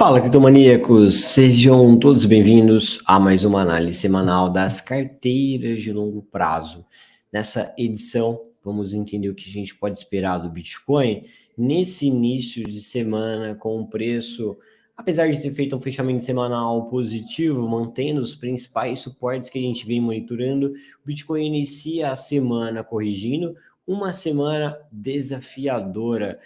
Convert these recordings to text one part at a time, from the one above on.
Fala, criptomaníacos! Sejam todos bem-vindos a mais uma análise semanal das carteiras de longo prazo. Nessa edição, vamos entender o que a gente pode esperar do Bitcoin nesse início de semana com o preço, apesar de ter feito um fechamento semanal positivo, mantendo os principais suportes que a gente vem monitorando, o Bitcoin inicia a semana corrigindo, uma semana desafiadora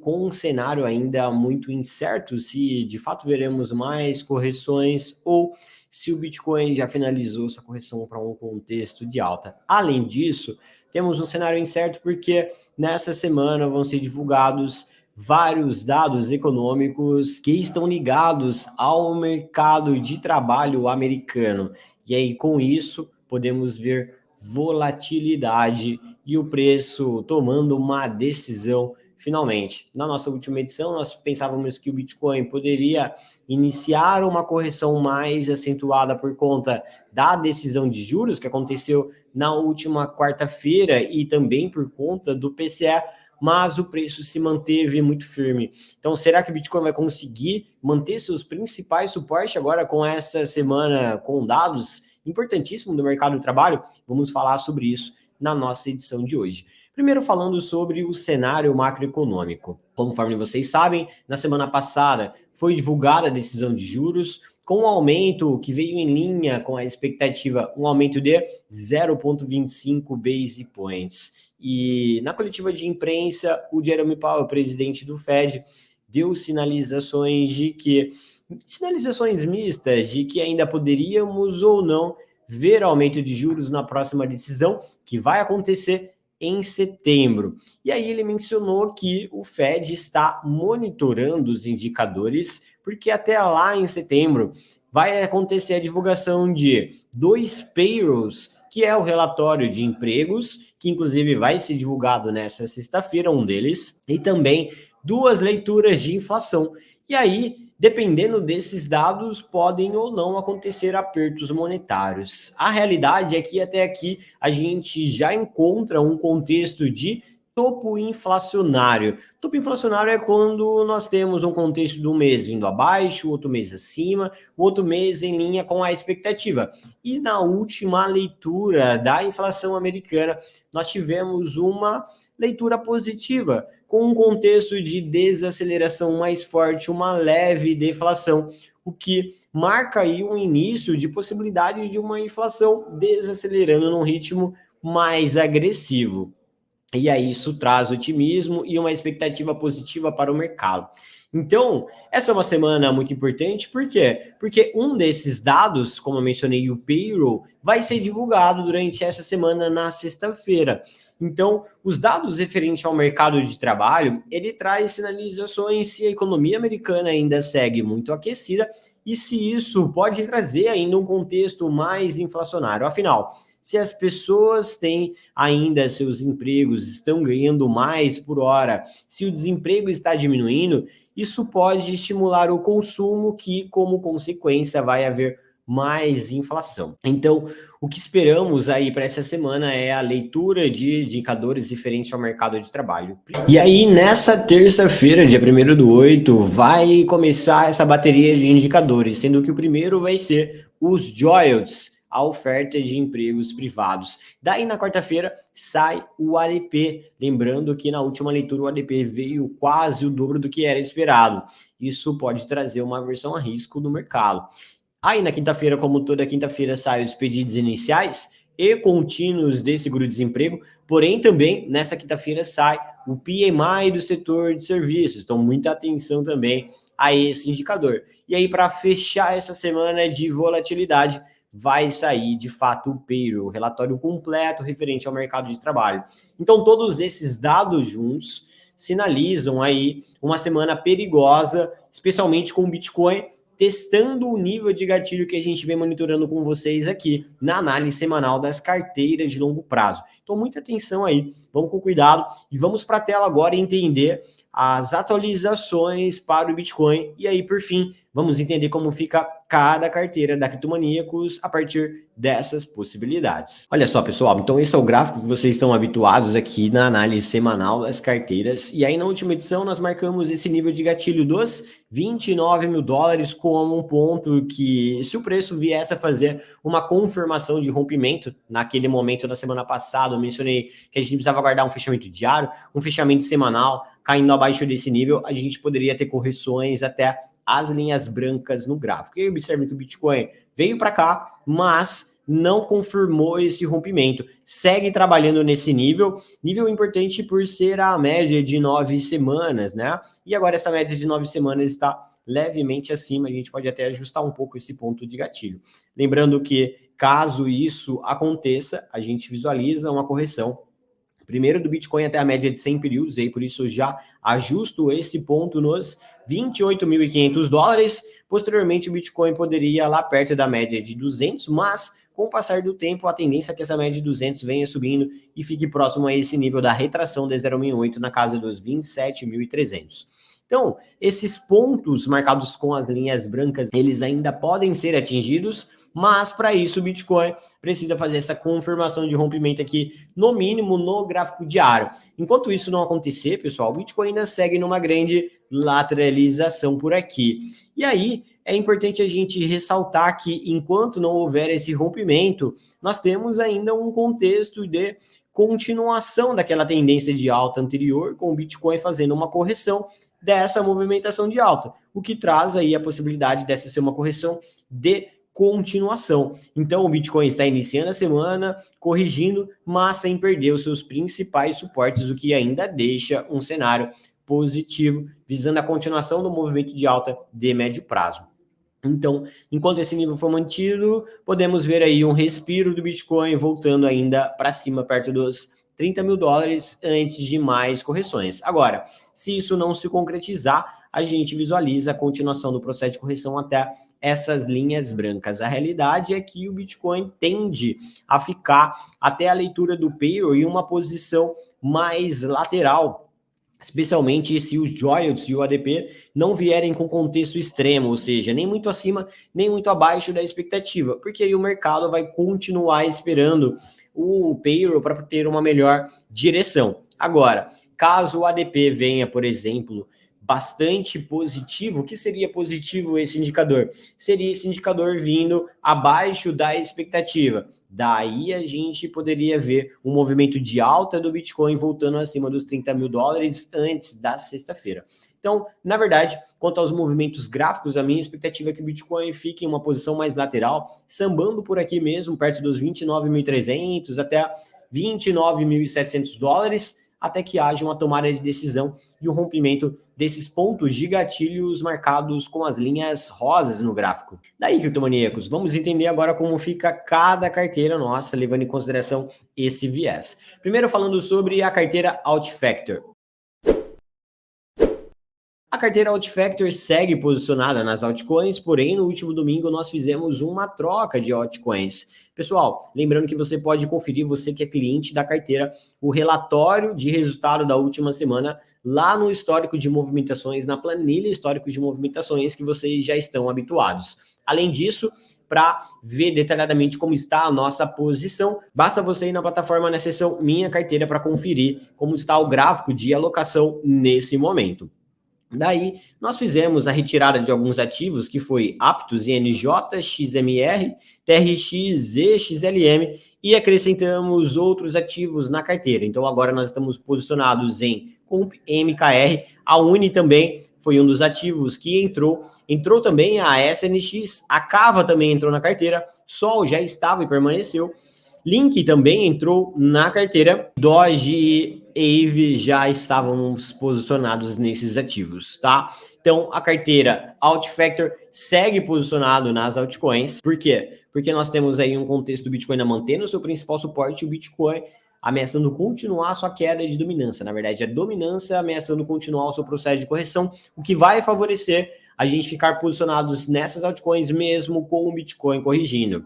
com um cenário ainda muito incerto se de fato veremos mais correções ou se o Bitcoin já finalizou sua correção para um contexto de alta. Além disso, temos um cenário incerto porque nessa semana vão ser divulgados vários dados econômicos que estão ligados ao mercado de trabalho americano. E aí, com isso, podemos ver volatilidade e o preço tomando uma decisão finalmente. Na nossa última edição, nós pensávamos que o Bitcoin poderia iniciar uma correção mais acentuada por conta da decisão de juros que aconteceu na última quarta-feira e também por conta do PCE, mas o preço se manteve muito firme. Então, será que o Bitcoin vai conseguir manter seus principais suportes agora com essa semana com dados importantíssimos do mercado de trabalho? Vamos falar sobre isso na nossa edição de hoje. Primeiro falando sobre o cenário macroeconômico. Conforme vocês sabem, na semana passada foi divulgada a decisão de juros, com um aumento que veio em linha com a expectativa, um aumento de 0,25 base points. E na coletiva de imprensa, o Jerome Powell, presidente do Fed, deu sinalizações mistas de que ainda poderíamos ou não ver aumento de juros na próxima decisão, que vai acontecer em setembro. E aí ele mencionou que o Fed está monitorando os indicadores, porque até lá em setembro vai acontecer a divulgação de 2 payrolls, que é o relatório de empregos, que inclusive vai ser divulgado nessa sexta-feira, um deles, e também 2 leituras de inflação. E aí, dependendo desses dados, podem ou não acontecer apertos monetários. A realidade é que até aqui a gente já encontra um contexto de topo inflacionário. Topo inflacionário é quando nós temos um contexto de um mês vindo abaixo, outro mês acima, outro mês em linha com a expectativa. E na última leitura da inflação americana, nós tivemos uma leitura positiva, com um contexto de desaceleração mais forte, uma leve deflação, o que marca aí um início de possibilidade de uma inflação desacelerando num ritmo mais agressivo. E aí isso traz otimismo e uma expectativa positiva para o mercado. Então, essa é uma semana muito importante, por quê? Porque um desses dados, como eu mencionei, o payroll, vai ser divulgado durante essa semana na sexta-feira. Então, os dados referentes ao mercado de trabalho, ele traz sinalizações se a economia americana ainda segue muito aquecida e se isso pode trazer ainda um contexto mais inflacionário. Afinal, se as pessoas têm ainda seus empregos, estão ganhando mais por hora, se o desemprego está diminuindo, isso pode estimular o consumo, que, como consequência, vai haver mais inflação. Então, o que esperamos aí para essa semana é a leitura de indicadores referentes ao mercado de trabalho. E aí, nessa terça-feira, dia 1º/8, vai começar essa bateria de indicadores, sendo que o primeiro vai ser os JOLTS, a oferta de empregos privados. Daí, na quarta-feira, sai o ADP. Lembrando que na última leitura o ADP veio quase o dobro do que era esperado. Isso pode trazer uma aversão a risco no mercado. Aí, na quinta-feira, como toda quinta-feira, saem os pedidos iniciais e contínuos de seguro-desemprego, porém também nessa quinta-feira sai o PMI do setor de serviços. Então, muita atenção também a esse indicador. E aí, para fechar essa semana de volatilidade, vai sair, de fato, o payroll, o relatório completo referente ao mercado de trabalho. Então, todos esses dados juntos sinalizam aí uma semana perigosa, especialmente com o Bitcoin testando o nível de gatilho que a gente vem monitorando com vocês aqui na análise semanal das carteiras de longo prazo. Então, muita atenção aí, vamos com cuidado e vamos para a tela agora entender as atualizações para o Bitcoin. E aí, por fim, vamos entender como fica cada carteira da Criptomaníacos a partir dessas possibilidades. Olha só, pessoal, então esse é o gráfico que vocês estão habituados aqui na análise semanal das carteiras. E aí, na última edição, nós marcamos esse nível de gatilho dos 29 mil dólares como um ponto que, se o preço viesse a fazer uma confirmação de rompimento, naquele momento da semana passada, eu mencionei que a gente precisava aguardar um fechamento diário, um fechamento semanal, caindo abaixo desse nível, a gente poderia ter correções até as linhas brancas no gráfico. E aí, observe que o Bitcoin veio para cá, mas não confirmou esse rompimento. Segue trabalhando nesse nível importante por ser a média de 9 semanas, né? E agora essa média de 9 semanas está levemente acima, a gente pode até ajustar um pouco esse ponto de gatilho. Lembrando que, caso isso aconteça, a gente visualiza uma correção primeiro do Bitcoin até a média de 100 períodos, e aí por isso eu já ajusto esse ponto nos 28.500 dólares. Posteriormente, o Bitcoin poderia ir lá perto da média de 200, mas com o passar do tempo, a tendência é que essa média de 200 venha subindo e fique próximo a esse nível da retração de 0,68 na casa dos 27.300. Então, esses pontos marcados com as linhas brancas, eles ainda podem ser atingidos, mas para isso o Bitcoin precisa fazer essa confirmação de rompimento aqui, no mínimo no gráfico diário. Enquanto isso não acontecer, pessoal, o Bitcoin ainda segue numa grande lateralização por aqui. E aí é importante a gente ressaltar que enquanto não houver esse rompimento, nós temos ainda um contexto de continuação daquela tendência de alta anterior, com o Bitcoin fazendo uma correção dessa movimentação de alta, o que traz aí a possibilidade dessa ser uma correção de continuação. Então o Bitcoin está iniciando a semana, corrigindo, mas sem perder os seus principais suportes, o que ainda deixa um cenário positivo, visando a continuação do movimento de alta de médio prazo. Então, enquanto esse nível for mantido, podemos ver aí um respiro do Bitcoin voltando ainda para cima, perto dos 30 mil dólares antes de mais correções. Agora, se isso não se concretizar, a gente visualiza a continuação do processo de correção até essas linhas brancas. A realidade é que o Bitcoin tende a ficar até a leitura do payroll em uma posição mais lateral, especialmente se os royalties e o ADP não vierem com contexto extremo, ou seja, nem muito acima, nem muito abaixo da expectativa, porque aí o mercado vai continuar esperando o payroll para ter uma melhor direção. Agora, caso o ADP venha, por exemplo, bastante positivo, o que seria positivo esse indicador? Seria esse indicador vindo abaixo da expectativa. Daí a gente poderia ver um movimento de alta do Bitcoin voltando acima dos 30 mil dólares antes da sexta-feira. Então, na verdade, quanto aos movimentos gráficos, a minha expectativa é que o Bitcoin fique em uma posição mais lateral, sambando por aqui mesmo, perto dos 29.300 até 29.700 dólares, até que haja uma tomada de decisão e o rompimento desses pontos de gatilhos marcados com as linhas rosas no gráfico. Daí, criptomaníacos, vamos entender agora como fica cada carteira nossa, levando em consideração esse viés. Primeiro falando sobre a carteira Altfactor. A carteira Altfactor segue posicionada nas altcoins, porém no último domingo nós fizemos uma troca de altcoins. Pessoal, lembrando que você pode conferir, você que é cliente da carteira, o relatório de resultado da última semana lá no histórico de movimentações, na planilha histórico de movimentações que vocês já estão habituados. Além disso, para ver detalhadamente como está a nossa posição, basta você ir na plataforma na seção Minha Carteira para conferir como está o gráfico de alocação nesse momento. Daí, nós fizemos a retirada de alguns ativos, que foi Aptos, INJ, XMR, TRX, XLM, e acrescentamos outros ativos na carteira. Então, agora nós estamos posicionados em Comp, MKR, a Uni também foi um dos ativos que entrou. Entrou também a SNX, a Cava também entrou na carteira, Sol já estava e permaneceu. Link também entrou na carteira, Doge e Aave já estávamos posicionados nesses ativos, tá? Então, a carteira Altfactor segue posicionado nas altcoins. Por quê? Porque nós temos aí um contexto do Bitcoin mantendo o seu principal suporte, o Bitcoin ameaçando continuar a sua queda de dominância. Na verdade, a dominância ameaçando continuar o seu processo de correção, o que vai favorecer a gente ficar posicionados nessas altcoins mesmo com o Bitcoin corrigindo.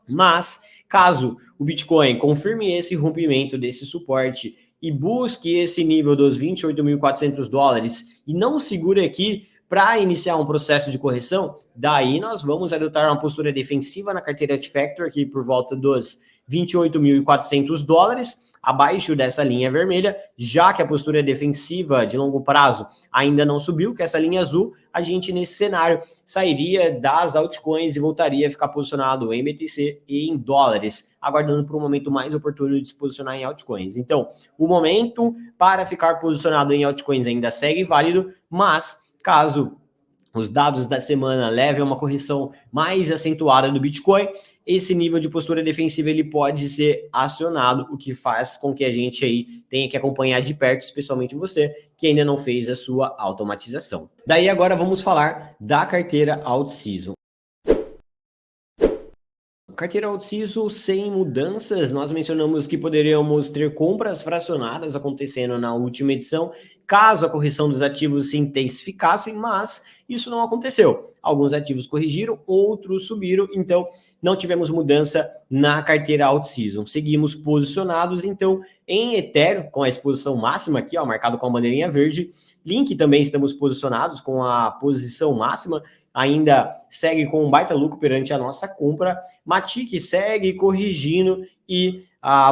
Mas caso o Bitcoin confirme esse rompimento desse suporte e busque esse nível dos 28.400 dólares e não segure aqui para iniciar um processo de correção, daí nós vamos adotar uma postura defensiva na carteira de Factor aqui por volta dos 28.400 dólares, abaixo dessa linha vermelha, já que a postura defensiva de longo prazo ainda não subiu, que essa linha azul, a gente nesse cenário sairia das altcoins e voltaria a ficar posicionado em BTC e em dólares, aguardando por um momento mais oportuno de se posicionar em altcoins. Então, o momento para ficar posicionado em altcoins ainda segue válido, mas caso os dados da semana levem a uma correção mais acentuada do Bitcoin, esse nível de postura defensiva ele pode ser acionado, o que faz com que a gente aí tenha que acompanhar de perto, especialmente você que ainda não fez a sua automatização. Daí agora vamos falar da carteira Alt Season. Carteira Alt Season sem mudanças, nós mencionamos que poderíamos ter compras fracionadas acontecendo na última edição, caso a correção dos ativos se intensificasse, mas isso não aconteceu. Alguns ativos corrigiram, outros subiram, então não tivemos mudança na carteira Alt Season. Seguimos posicionados, então, em Ethereum, com a exposição máxima aqui, ó, marcado com a bandeirinha verde. Link também estamos posicionados com a posição máxima, ainda segue com um baita lucro perante a nossa compra. Matic segue corrigindo e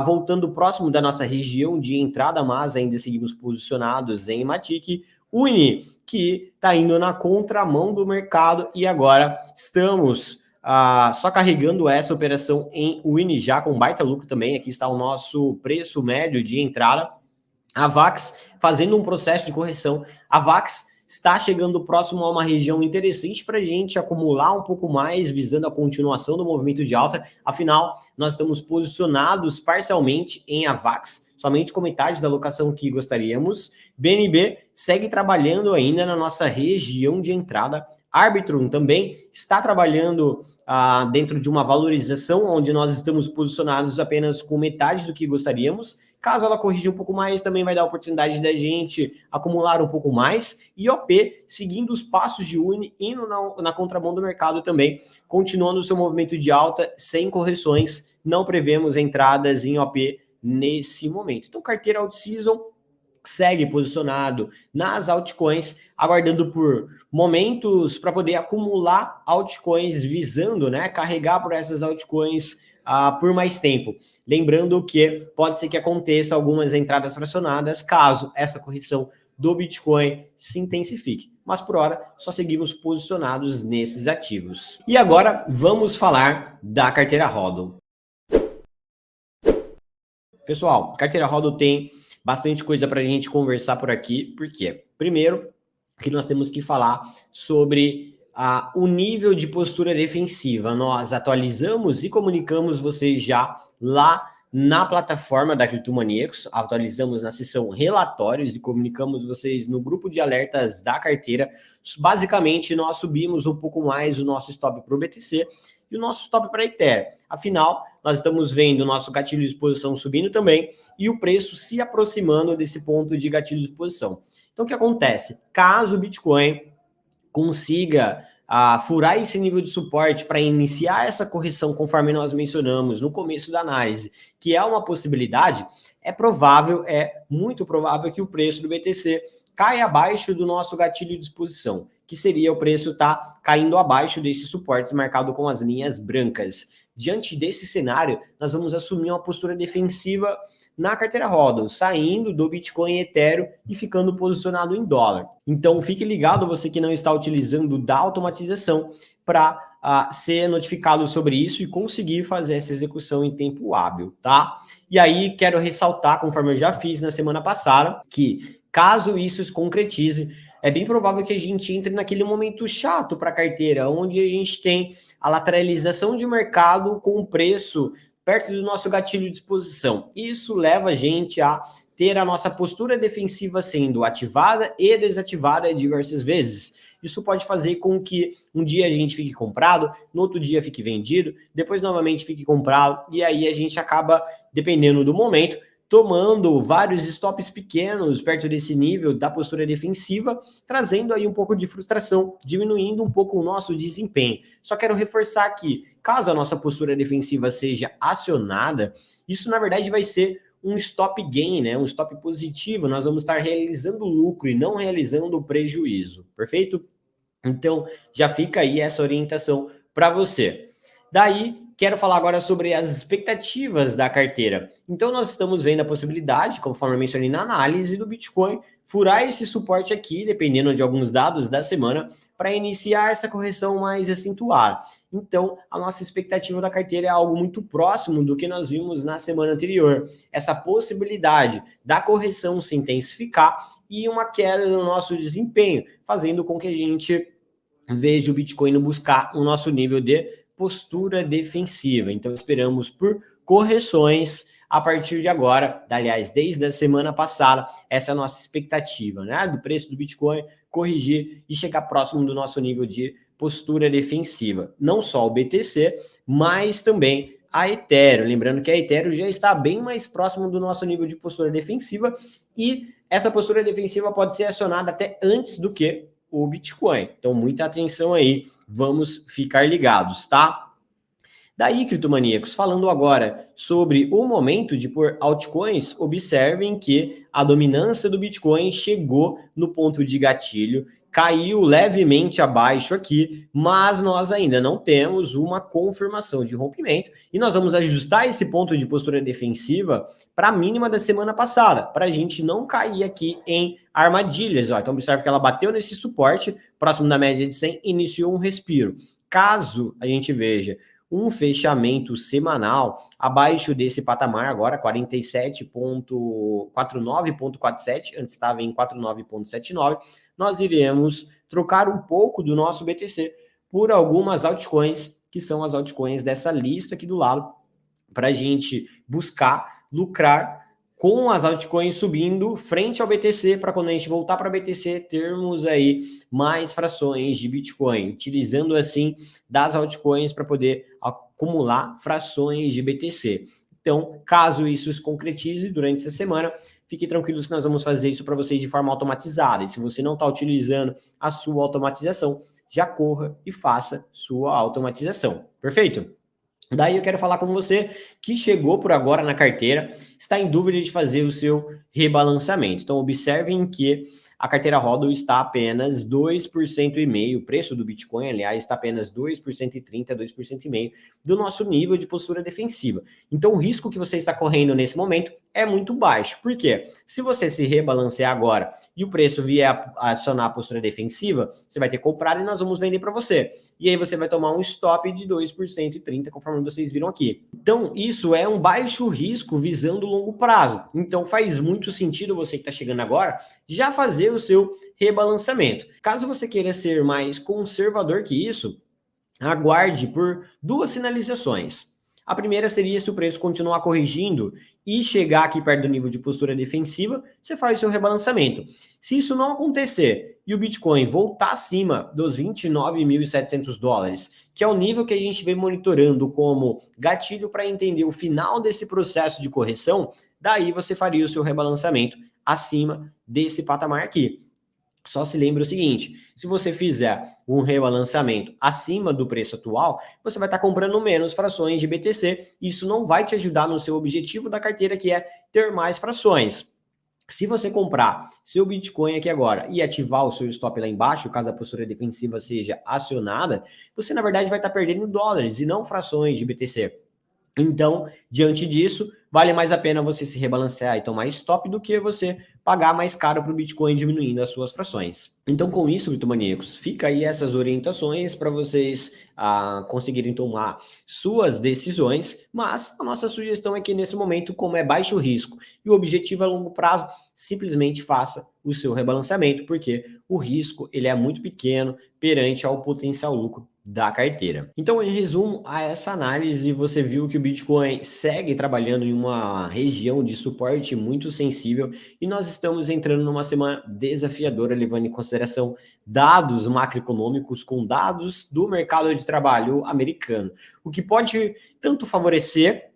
voltando próximo da nossa região de entrada, mas ainda seguimos posicionados em Matic. Uni, que está indo na contramão do mercado e agora estamos só carregando essa operação em Uni, já com baita lucro também. Aqui está o nosso preço médio de entrada. A VAX fazendo um processo de correção. A VAX está chegando próximo a uma região interessante para a gente acumular um pouco mais, visando a continuação do movimento de alta. Afinal, nós estamos posicionados parcialmente em AVAX, somente com metade da alocação que gostaríamos. BNB segue trabalhando ainda na nossa região de entrada. Arbitrum também está trabalhando dentro de uma valorização, onde nós estamos posicionados apenas com metade do que gostaríamos. Caso ela corrija um pouco mais, também vai dar a oportunidade da gente acumular um pouco mais. E OP, seguindo os passos de Uni, indo na contramão do mercado também, continuando o seu movimento de alta, sem correções. Não prevemos entradas em OP nesse momento. Então, carteira Alt Season segue posicionado nas altcoins, aguardando por momentos para poder acumular altcoins, visando, né, carregar por essas altcoins por mais tempo. Lembrando que pode ser que aconteça algumas entradas fracionadas caso essa correção do Bitcoin se intensifique. Mas por hora só seguimos posicionados nesses ativos. E agora vamos falar da carteira HODL. Pessoal, a carteira HODL tem bastante coisa para a gente conversar por aqui. Por quê? Primeiro, que nós temos que falar sobre o nível de postura defensiva. Nós atualizamos e comunicamos vocês já lá na plataforma da Criptomaníacos, atualizamos na seção relatórios e comunicamos vocês no grupo de alertas da carteira. Basicamente, nós subimos um pouco mais o nosso stop para o BTC e o nosso stop para Ethereum. Afinal, nós estamos vendo o nosso gatilho de exposição subindo também e o preço se aproximando desse ponto de gatilho de exposição. Então, o que acontece? Caso o Bitcoin consiga furar esse nível de suporte para iniciar essa correção, conforme nós mencionamos no começo da análise, que é uma possibilidade, é muito provável que o preço do BTC caia abaixo do nosso gatilho de exposição, que seria o preço estar caindo abaixo desses suportes marcado com as linhas brancas. Diante desse cenário, nós vamos assumir uma postura defensiva na carteira HODL, saindo do Bitcoin e Ethereum e ficando posicionado em dólar. Então, fique ligado, você que não está utilizando da automatização, para ser notificado sobre isso e conseguir fazer essa execução em tempo hábil, tá? E aí, quero ressaltar, conforme eu já fiz na semana passada, que caso isso se concretize, é bem provável que a gente entre naquele momento chato para a carteira, onde a gente tem a lateralização de mercado com o preço perto do nosso gatilho de exposição. Isso leva a gente a ter a nossa postura defensiva sendo ativada e desativada diversas vezes. Isso pode fazer com que um dia a gente fique comprado, no outro dia fique vendido, depois novamente fique comprado, e aí a gente acaba, dependendo do momento, tomando vários stops pequenos perto desse nível da postura defensiva, trazendo aí um pouco de frustração, diminuindo um pouco o nosso desempenho. Só quero reforçar que, caso a nossa postura defensiva seja acionada, isso na verdade vai ser um stop gain, né? Um stop positivo, nós vamos estar realizando lucro e não realizando prejuízo, perfeito? Então, já fica aí essa orientação para você. Daí, quero falar agora sobre as expectativas da carteira. Então, nós estamos vendo a possibilidade, conforme eu mencionei na análise do Bitcoin, furar esse suporte aqui, dependendo de alguns dados da semana, para iniciar essa correção mais acentuada. Então, a nossa expectativa da carteira é algo muito próximo do que nós vimos na semana anterior. Essa possibilidade da correção se intensificar e uma queda no nosso desempenho, fazendo com que a gente veja o Bitcoin buscar o nosso nível de postura defensiva. Então, esperamos por correções a partir de agora, aliás, desde a semana passada, essa é a nossa expectativa, né? Do preço do Bitcoin corrigir e chegar próximo do nosso nível de postura defensiva. Não só o BTC, mas também a Ethereum. Lembrando que a Ethereum já está bem mais próximo do nosso nível de postura defensiva e essa postura defensiva pode ser acionada até antes do que o Bitcoin. Então, muita atenção aí, vamos ficar ligados, tá? Daí, criptomaníacos, falando agora sobre o momento de pôr altcoins, observem que a dominância do Bitcoin chegou no ponto de gatilho, caiu levemente abaixo aqui, mas nós ainda não temos uma confirmação de rompimento e nós vamos ajustar esse ponto de postura defensiva para a mínima da semana passada, para a gente não cair aqui em armadilhas. Ó. Então, observe que ela bateu nesse suporte, próximo da média de 100, iniciou um respiro. Caso a gente veja um fechamento semanal abaixo desse patamar, agora 47,49,47, antes estava em 49,79, nós iremos trocar um pouco do nosso BTC por algumas altcoins, que são as altcoins dessa lista aqui do lado, para a gente buscar lucrar com as altcoins subindo frente ao BTC, para quando a gente voltar para BTC, termos aí mais frações de Bitcoin, utilizando assim das altcoins para poder acumular frações de BTC. Então, caso isso se concretize durante essa semana, fiquem tranquilos que nós vamos fazer isso para vocês de forma automatizada. E se você não está utilizando a sua automatização, já corra e faça sua automatização. Perfeito? Daí eu quero falar com você que chegou por agora na carteira, está em dúvida de fazer o seu rebalanceamento. Então, observem que a carteira HODL está apenas 2,5%, o preço do Bitcoin, aliás, está apenas 2,30%, 2,5% do nosso nível de postura defensiva. Então, o risco que você está correndo nesse momento é muito baixo. Por quê? Se você se rebalancear agora e o preço vier a acionar a postura defensiva, você vai ter comprado e nós vamos vender para você. E aí você vai tomar um stop de 2,30%, conforme vocês viram aqui. Então, isso é um baixo risco visando o longo prazo. Então, faz muito sentido você que está chegando agora já fazer o seu rebalanceamento. Caso você queira ser mais conservador que isso, aguarde por duas sinalizações. A primeira seria se o preço continuar corrigindo e chegar aqui perto do nível de postura defensiva, você faz o seu rebalanceamento. Se isso não acontecer e o Bitcoin voltar acima dos 29.700 dólares, que é o nível que a gente vem monitorando como gatilho para entender o final desse processo de correção, daí você faria o seu rebalanceamento acima desse patamar aqui. Só se lembre o seguinte, se você fizer um rebalanceamento acima do preço atual, você vai estar comprando menos frações de BTC, e isso não vai te ajudar no seu objetivo da carteira, que é ter mais frações. Se você comprar seu Bitcoin aqui agora e ativar o seu stop lá embaixo, caso a postura defensiva seja acionada, você na verdade vai estar perdendo dólares e não frações de BTC. Então, diante disso, vale mais a pena você se rebalancear e tomar stop do que você pagar mais caro para o Bitcoin diminuindo as suas frações. Então, com isso, criptomaníacos, fica aí essas orientações para vocês conseguirem tomar suas decisões, mas a nossa sugestão é que nesse momento, como é baixo risco e o objetivo é longo prazo, simplesmente faça o seu rebalanceamento, porque o risco ele é muito pequeno perante ao potencial lucro da carteira. Então, em resumo a essa análise, você viu que o Bitcoin segue trabalhando em uma região de suporte muito sensível e nós estamos entrando numa semana desafiadora, levando em consideração dados macroeconômicos com dados do mercado de trabalho americano, o que pode tanto favorecer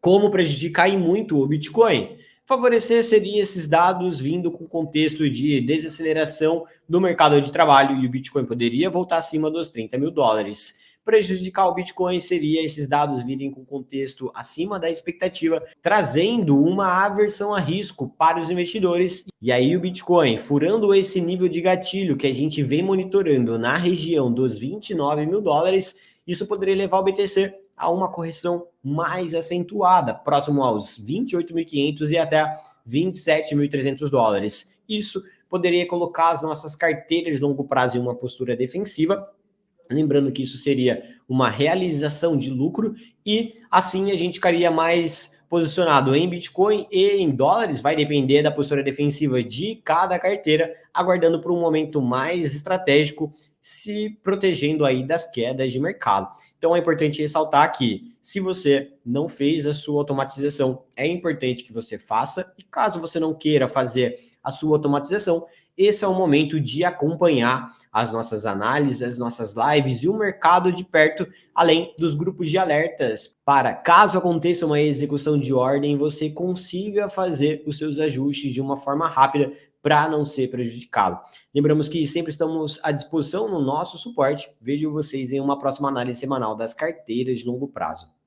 como prejudicar em muito o Bitcoin. Favorecer seria esses dados vindo com contexto de desaceleração do mercado de trabalho e o Bitcoin poderia voltar acima dos 30 mil dólares. Prejudicar o Bitcoin seria esses dados virem com contexto acima da expectativa, trazendo uma aversão a risco para os investidores. E aí o Bitcoin, furando esse nível de gatilho que a gente vem monitorando na região dos 29 mil dólares, isso poderia levar o BTC a uma correção mais acentuada, próximo aos 28.500 e até 27.300 dólares. Isso poderia colocar as nossas carteiras de longo prazo em uma postura defensiva, lembrando que isso seria uma realização de lucro e assim a gente ficaria mais posicionado em Bitcoin e em dólares, vai depender da postura defensiva de cada carteira, aguardando por um momento mais estratégico, se protegendo aí das quedas de mercado. Então é importante ressaltar que se você não fez a sua automatização, é importante que você faça, e caso você não queira fazer a sua automatização, esse é o momento de acompanhar as nossas análises, as nossas lives e o mercado de perto, além dos grupos de alertas, para caso aconteça uma execução de ordem, você consiga fazer os seus ajustes de uma forma rápida para não ser prejudicado. Lembramos que sempre estamos à disposição no nosso suporte. Vejo vocês em uma próxima análise semanal das carteiras de longo prazo.